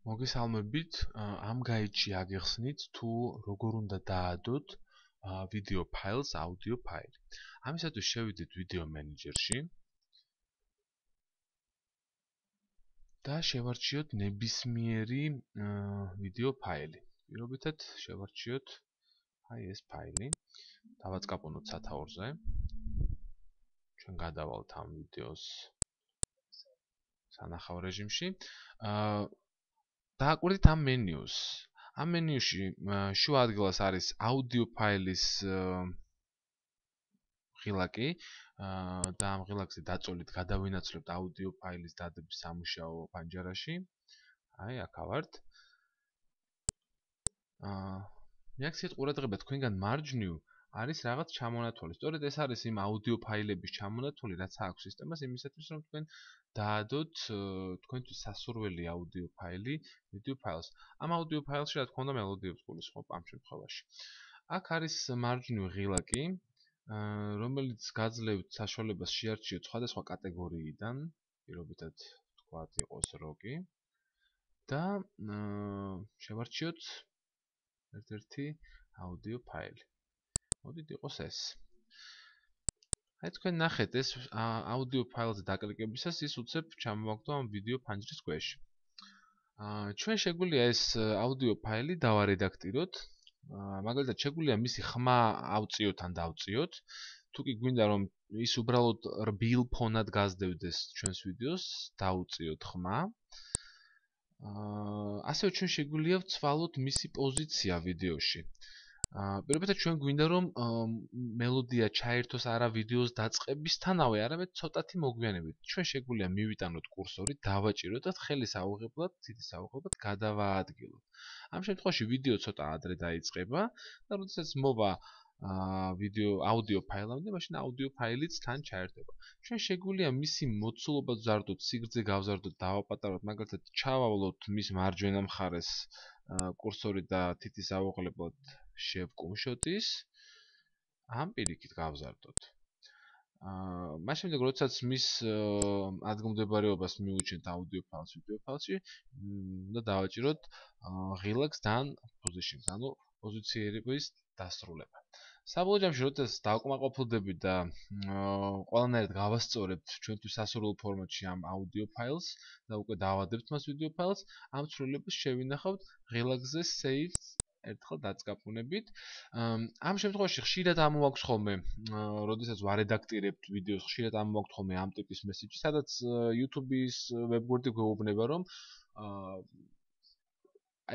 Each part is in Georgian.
მოგესალმებით, ამ გაიდში აგიხსნით თუ როგორ უნდა დაადოთ ვიდეო ფაილს, აუდიო ფაილი. ამისათვის შევიდეთ ვიდეო მენეჯერში და შევარჩიოთ ნებისმიერი ვიდეო ფაილი. პირობითად შევარჩიოთ ეს ფაილი. დავაწყაპუნოთ სათაურზე. ჩვენ გადავალთ ამ ვიდეოს სანახავ რეჟიმში. დააკვირდით ამ მენიუს. ამ მენიუში შუა ადგილას არის აუდიო ფაილის ღილაკი და ამ ღილაკზე დაწოლით გადავინაცვლებთ აუდიო ფაილის დადების სამუშაო პანჯარაში. აი, აქ ვართ. მეაქციეთ ყურადღება თქვენგან მარჯვნივ არის რაღაც ჩამონათვალი. სწორედ ეს არის იმ აუდიო ფაილების ჩამონათვალი, რაც აქვს სისტემას იმისათვის, რომ თქვენ დაადოთ თქვენთვის სასურველი აუდიო ფაილი, ვიდეო ფაილს. ამ აუდიო ფაილში რა თქმა უნდა მელოდიებს გულისხმობ ამ შემთხვევაში. აქ არის მარჯვნივ ღილაკი, რომელიც გაძლევთ საშუალებას შეარჩიოთ სხვადასხვა კატეგორიიდან, პირობითად თქვათ იყოს როკი და შევარჩიოთ ერთ-ერთი აუდიო ფაილი. მოდით იყოს ეს. აი თქვენ ნახეთ ეს აუდიო ფაილზე დაკლიკებისას ის უცებ ჩამოვაგდო ამ ვიდეო ფანჯრის ქვეშ. ჩვენ შეგვიძლია ეს აუდიო ფაილი დავარედაქტიროთ. მაგალითად შეგვიძლია მისი ხმა ავწიოთ ან დავწიოთ. თუ კი გვინდა რომ ის უბრალოდ რბილ ფონად გასდევდეს ჩვენს ვიდეოს, დავუწიოთ ხმა. ასევე ჩვენ შეგვიძლია ვცვალოთ მისი პოზიცია ვიდეოში. პირობითად ჩვენ გვინდა რომ მელოდია ჩაერთოს არა ვიდეოს დაწყებისთანავე, არამედ ცოტათი მოგვიანებით. ჩვენ შეგვიძლია მივიტანოთ კურსორი, დავაჭიროთ და ხელის აუღებლად, თითის აუღებლად გადავაადგილოთ. ამ შემთხვევაში ვიდეო ცოტა ადრე დაიწყება და როდესაც მოვა ვიდეო აუდიო ფაილამდე, მაშინ აუდიო ფაილიც თან ჩაერთება. ჩვენ შეგვიძლია მისი მოცულობა ვზარდოთ, სიგრძე გავზარდოთ, დავაპატაროთ, მაგალითად ჩავავლოთ მის მარჯვენა მხარეს კურსორი და თითის აუღებლად შევკუმშოთ ის, ამ პირიქით გავზარდოთ. მას შემდეგ როდესაც მის ადგილმდებარეობას მივუჩნეთ აუდიო ფაილს, ვიდეო ფაილში, უნდა დავაჭიროთ ღილაკს dan positions, ანუ პოზიცირების დასრულება. საბოლოო ჯამში როდესაც დავკმაყოფილდებით და ყველანაირად გავასწორებთ ჩვენთვის სასურველ ფორმატში ამ აუდიო ფაილს და უკვე დავადებთ მას ვიდეო ფაილს, ამ ცვლილებას შევინახავთ ღილაკზე save ერთხელ დაწყაპუნებით. ამ შემთხვევაში ხშირად ამოაქვს ხოლმე, როდესაც ვარედაქტირებთ ვიდეოს, ხშირად ამოაქვს ხოლმე ამ ტიპის მესიჯი, სადაც YouTube-ის ვებგვერდი გვეუბნება, რომ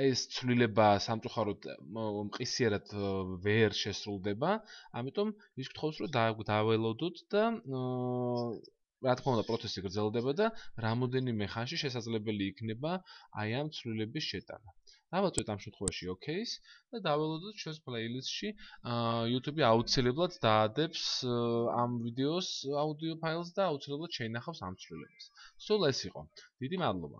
ეს ცვლილება სამწუხაროდ მყისიერად ვერ შესრულდება, ამიტომ ის გთხოვს, რომ დაველოდოთ და რა თქმა უნდა პროცესი გრძელდება და რამოდენიმე ხანში შესაძლებელი იქნება აი ამ ცვლილების შეტანა. დავაწვეთ ამ შემთხვევაში OK-ს და დაველოდოთ ჩვენს პლეილისტში YouTube აუცილებლად დაადებს ამ ვიდეოს აუდიო ფაილს და აუცილებლად შეინახავს ამ ცვლილებას. სულ ეს იყო. დიდი მადლობა.